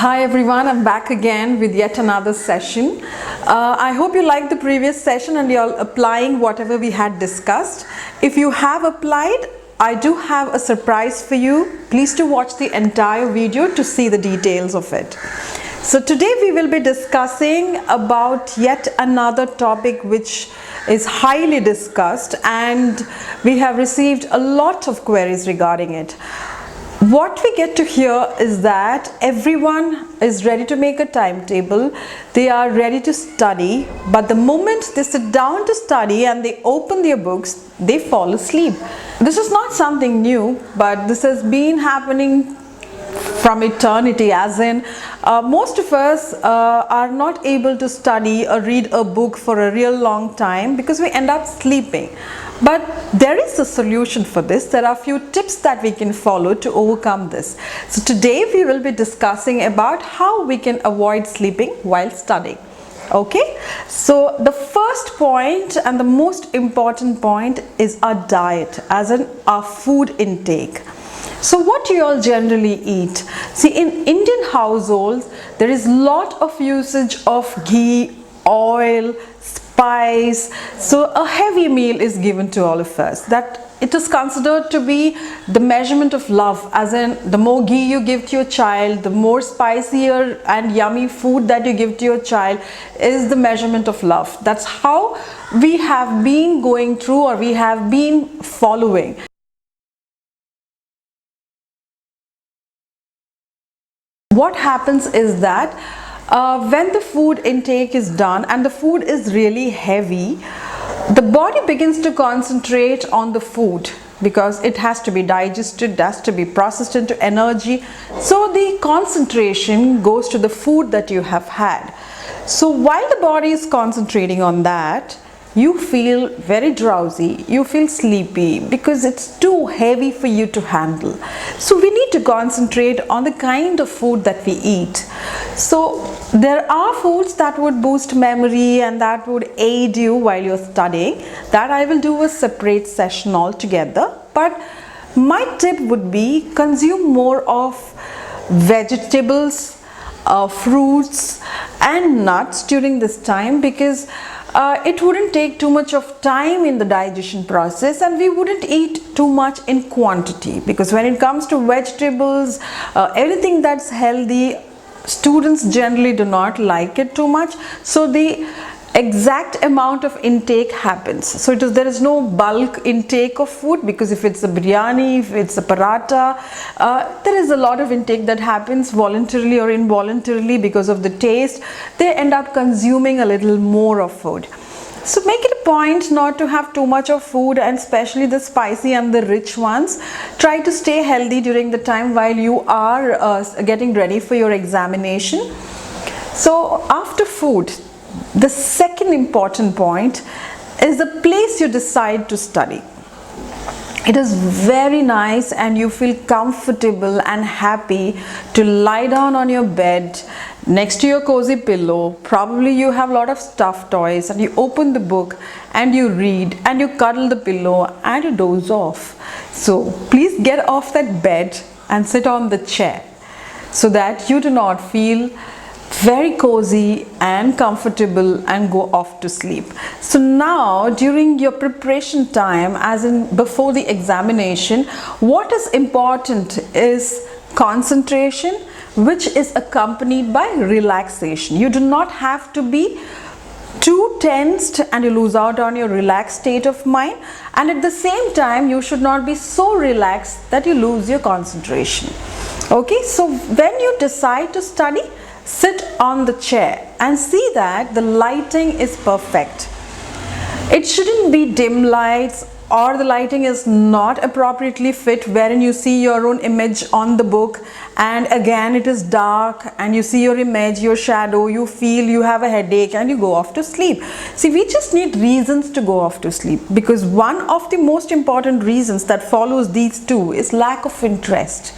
Hi everyone, I'm back again with yet another session. I hope you liked the previous session and you're applying whatever we had discussed. If you have applied, I do have a surprise for you. Please do watch the entire video to see the details of it. So today we will be discussing about yet another topic which is highly discussed, and we have received a lot of queries regarding it. What we get to hear is that everyone is ready to make a timetable, they are ready to study, but the moment they sit down to study and they open their books, they fall asleep. This is not something new, but this has been happening from eternity, as in most of us are not able to study or read a book for a real long time because we end up sleeping. But there is a solution for this. There are a few tips that we can follow to overcome this. So today we will be discussing about how we can avoid sleeping while studying. Okay, so the first point and the most important point is our diet, as in our food intake. So what do you all generally eat? See, in Indian households, there is lot of usage of ghee, oil, spice. So a heavy meal is given to all of us. That it is considered to be the measurement of love, as in the more ghee you give to your child, the more spicier and yummy food that you give to your child is the measurement of love. That's how we have been going through, or we have been following. What happens is that when the food intake is done and the food is really heavy, the body begins to concentrate on the food because it has to be digested, it has to be processed into energy. So the concentration goes to the food that you have had. So while the body is concentrating on that, you feel very drowsy, you feel sleepy because it's too heavy for you to handle. So we need to concentrate on the kind of food that we eat. So there are foods that would boost memory and that would aid you while you're studying. That I will do a separate session altogether. But my tip would be consume more of vegetables, fruits and nuts during this time, because it wouldn't take too much of time in the digestion process, and we wouldn't eat too much in quantity, because when it comes to vegetables, anything that's healthy, students generally do not like it too much. So the exact amount of intake happens. So there is no bulk intake of food, because if it's a biryani, if it's a paratha, there is a lot of intake that happens voluntarily or involuntarily because of the taste. They end up consuming a little more of food. So make it a point not to have too much of food, and especially the spicy and the rich ones. Try to stay healthy during the time while you are getting ready for your examination. So after food, the second important point is the place you decide to study. It is very nice and you feel comfortable and happy to lie down on your bed next to your cozy pillow. Probably you have a lot of stuffed toys and you open the book and you read and you cuddle the pillow and you doze off. So please get off that bed and sit on the chair so that you do not feel very cozy and comfortable and go off to sleep. So now during your preparation time, as in before the examination, what is important is concentration, which is accompanied by relaxation. You do not have to be too tensed and you lose out on your relaxed state of mind, and at the same time you should not be so relaxed that you lose your concentration. Okay, so when you decide to study, sit on the chair and see that the lighting is perfect. It shouldn't be dim lights, or the lighting is not appropriately fit wherein you see your own image on the book and again it is dark and you see your image, your shadow, you feel you have a headache and you go off to sleep. See, we just need reasons to go off to sleep, because one of the most important reasons that follows these two is lack of interest.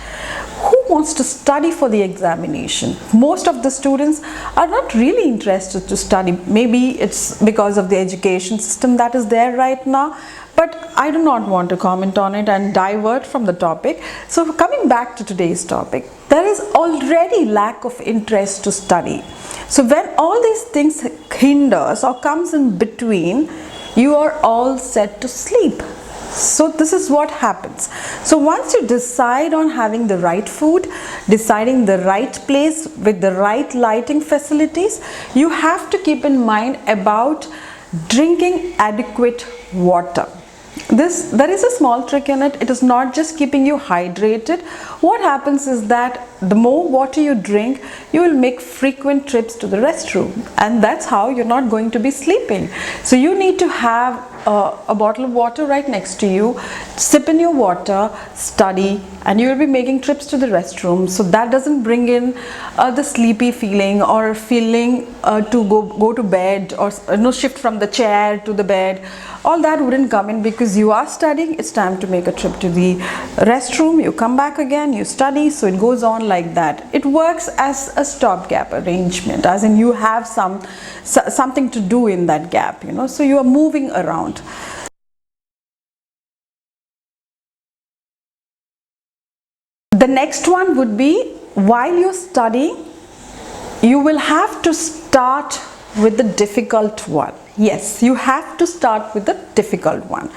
Who wants to study for the examination? Most of the students are not really interested to study. Maybe it's because of the education system that is there right now, but I do not want to comment on it and divert from the topic. So coming back to today's topic, there is already lack of interest to study. So when all these things hinders or comes in between, you are all set to sleep. So this is what happens. So once you decide on having the right food, deciding the right place with the right lighting facilities, you have to keep in mind about drinking adequate water. There is a small trick in it. It is not just keeping you hydrated. What happens is that the more water you drink, you will make frequent trips to the restroom, and that's how you're not going to be sleeping. So you need to have a bottle of water right next to you, sip in your water, study, and you will be making trips to the restroom. So that doesn't bring in the sleepy feeling or feeling to go to bed, or shift from the chair to the bed. All that wouldn't come in, because you are studying. It's time to make a trip to the restroom. You come back again, you study. So it goes on like that. It works as a stopgap arrangement, as in you have something to do in that gap, so you are moving around. The next one would be, while you're studying, you will have to start with the difficult one. Yes, you have to start with the difficult one,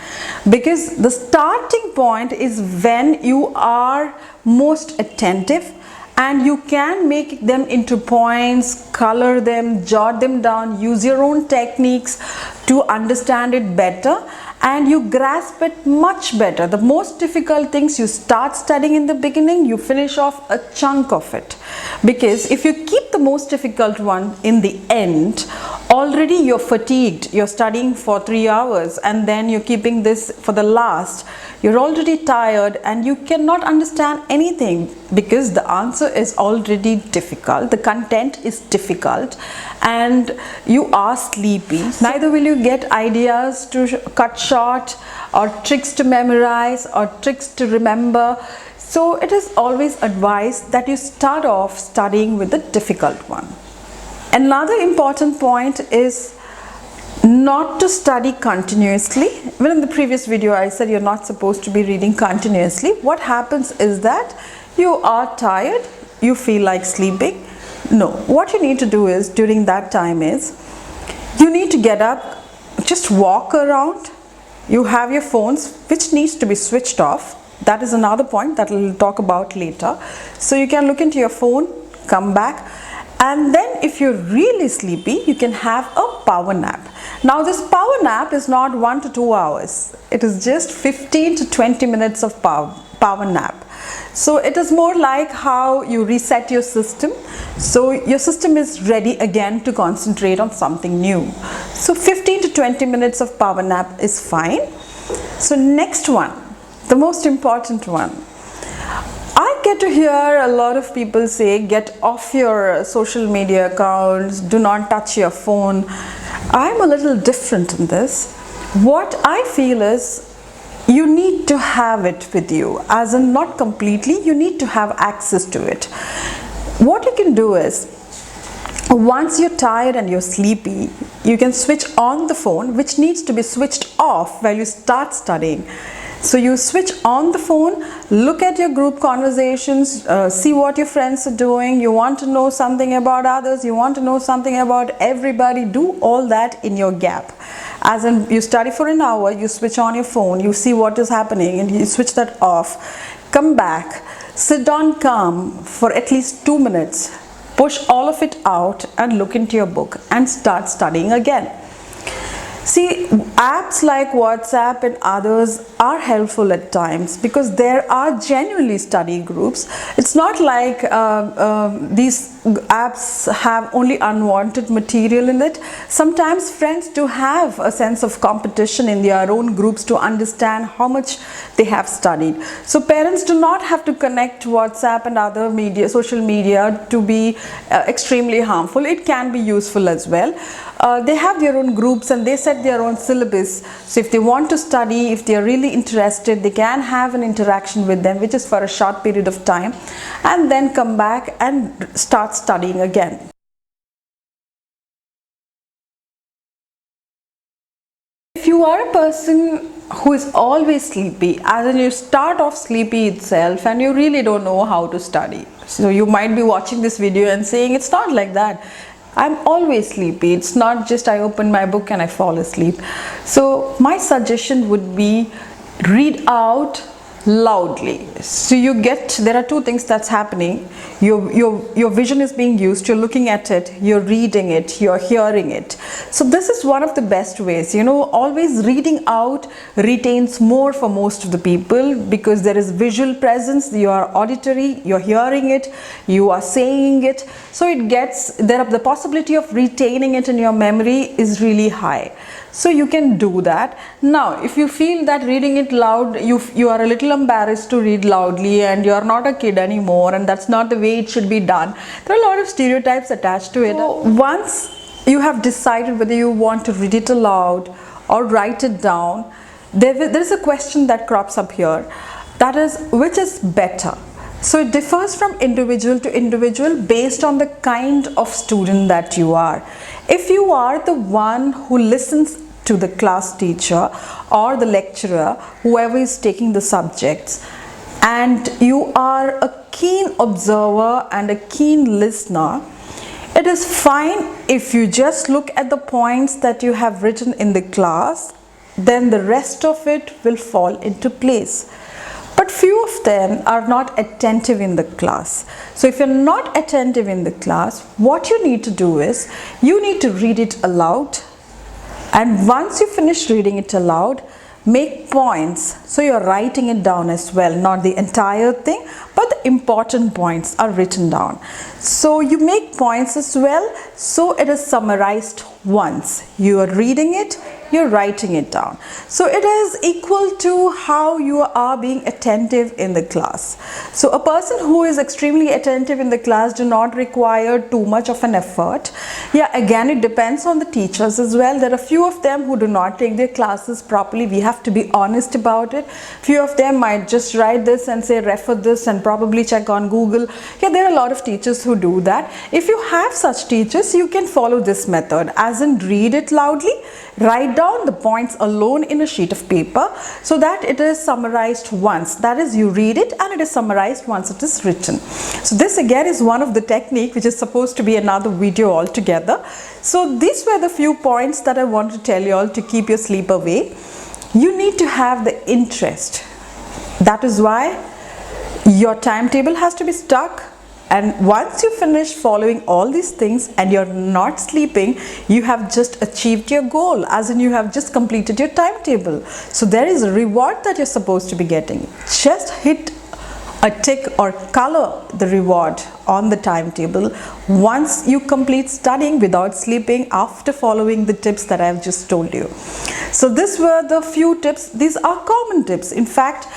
because the starting point is when you are most attentive, and you can make them into points, color them, jot them down, use your own techniques to understand it better, and you grasp it much better. The most difficult things you start studying in the beginning, you finish off a chunk of it, because if you keep the most difficult one in the end, already you're fatigued. You're studying for 3 hours and then you're keeping this for the last. You're already tired and you cannot understand anything, because the answer is already difficult, the content is difficult, and you are sleepy. Neither will you get ideas to cut short, or tricks to memorize, or tricks to remember. So it is always advised that you start off studying with the difficult one. Another important point is not to study continuously. Even in the previous video I said you're not supposed to be reading continuously. What happens is that you are tired, you feel like sleeping. No, what you need to do is, during that time, is you need to get up, just walk around. You have your phones, which needs to be switched off. That is another point that we'll talk about later. So you can look into your phone, come back, and then if you're really sleepy, you can have a power nap. Now this power nap is not 1 to 2 hours. It is just 15 to 20 minutes of power nap. So it is more like how you reset your system. So your system is ready again to concentrate on something new. So 15 to 20 minutes of power nap is fine. So next one, the most important one. I get to hear a lot of people say, get off your social media accounts, do not touch your phone. I'm a little different in this. What I feel is, you need to have it with you, as in not completely, you need to have access to it. What you can do is, once you're tired and you're sleepy, you can switch on the phone, which needs to be switched off while you start studying. So you switch on the phone, look at your group conversations, see what your friends are doing. You want to know something about others, you want to know something about everybody. Do all that in your gap. As in, you study for an hour, you switch on your phone, you see what is happening, and you switch that off. Come back, sit down calm for at least 2 minutes, push all of it out and look into your book and start studying again. See, apps like WhatsApp and others are helpful at times, because there are genuinely study groups. It's not like these apps have only unwanted material in it. Sometimes friends do have a sense of competition in their own groups to understand how much they have studied. So parents do not have to connect WhatsApp and other media, social media, to be extremely harmful. It can be useful as well. They have their own groups and they set their own syllabus. So if they want to study, if they are really interested, they can have an interaction with them, which is for a short period of time, and then come back and start studying again. If you you are a person who is always sleepy, as in you start off sleepy itself and you really don't know how to study, so you might be watching this video and saying, it's not like that, I'm always sleepy, it's not just I open my book and I fall asleep. So my suggestion would be, read out loudly. So there are two things that's happening. Your vision is being used, you're looking at it, you're reading it, you're hearing it. So this is one of the best ways. Always reading out retains more for most of the people, because there is visual presence, you are auditory, you're hearing it, you are saying it, so the possibility of retaining it in your memory is really high. So you can do that. Now if you feel that reading it loud, you are a little embarrassed to read loudly and you're not a kid anymore and that's not the way it should be done, there are a lot of stereotypes attached to it. So once you have decided whether you want to read it aloud or write it down, there is a question that crops up here, that is, which is better? So it differs from individual to individual based on the kind of student that you are. If you are the one who listens to the class teacher or the lecturer, whoever is taking the subjects, and you are a keen observer and a keen listener, it is fine if you just look at the points that you have written in the class, then the rest of it will fall into place. But few of them are not attentive in the class. So if you're not attentive in the class, what you need to do is, you need to read it aloud, and once you finish reading it aloud, make points. So you're writing it down as well, not the entire thing, but the important points are written down. So you make points as well, so it is summarized once. You are reading it, you're writing it down. So it is equal to how you are being attentive in the class. So a person who is extremely attentive in the class do not require too much of an effort. Yeah, again, it depends on the teachers as well. There are few of them who do not take their classes properly. We have to be honest about it. Few of them might just write this and say refer this and probably check on Google. Yeah, there are a lot of teachers who do that. If you have such teachers, you can follow this method, as in read it loudly, write down the points alone in a sheet of paper so that it is summarized once. That is, you read it and it is summarized once it is written. So this again is one of the technique which is supposed to be another video altogether. So these were the few points that I want to tell you all to keep your sleep away. You need to have the interest. That is why your timetable has to be stuck. And once you finish following all these things and you're not sleeping, you have just achieved your goal, as in you have just completed your timetable. So there is a reward that you're supposed to be getting. Just hit a tick or color the reward on the timetable once you complete studying without sleeping after following the tips that I have just told you. So these were the few tips. These are common tips. In fact,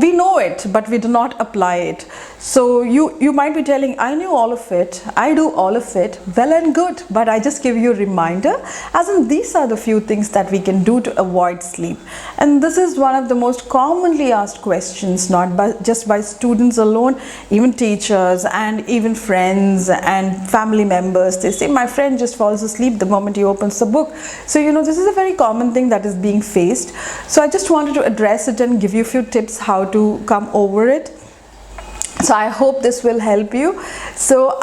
we know it, but we do not apply it. So you might be telling, I knew all of it, I do all of it, well and good, but I just give you a reminder, as in these are the few things that we can do to avoid sleep. And this is one of the most commonly asked questions, not just by students alone, even teachers and even friends and family members. They say, my friend just falls asleep the moment he opens the book. So this is a very common thing that is being faced. So I just wanted to address it and give you a few tips how to come over it. So I hope this will help you. So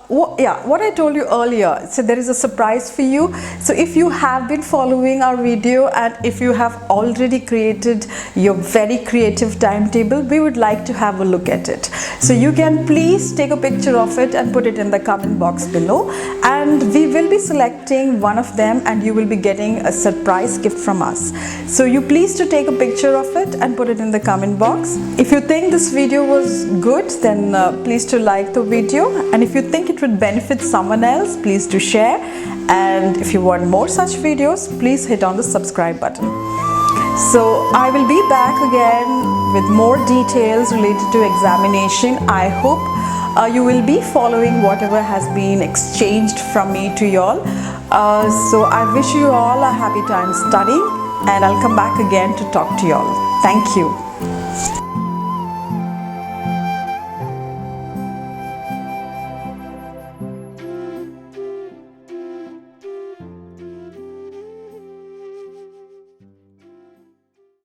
what I told you earlier, so there is a surprise for you. So if you have been following our video and if you have already created your very creative timetable, we would like to have a look at it. So you can please take a picture of it and put it in the comment box below, and we will be selecting one of them and you will be getting a surprise gift from us. So you please to take a picture of it and put it in the comment box. If you think this video was good, then please to like the video, and if you think it would benefit someone else, please do share. And if you want more such videos, please hit on the subscribe button. So I will be back again with more details related to examination. I hope you will be following whatever has been exchanged from me to y'all. So I wish you all a happy time studying, and I'll come back again to talk to y'all. Thank you.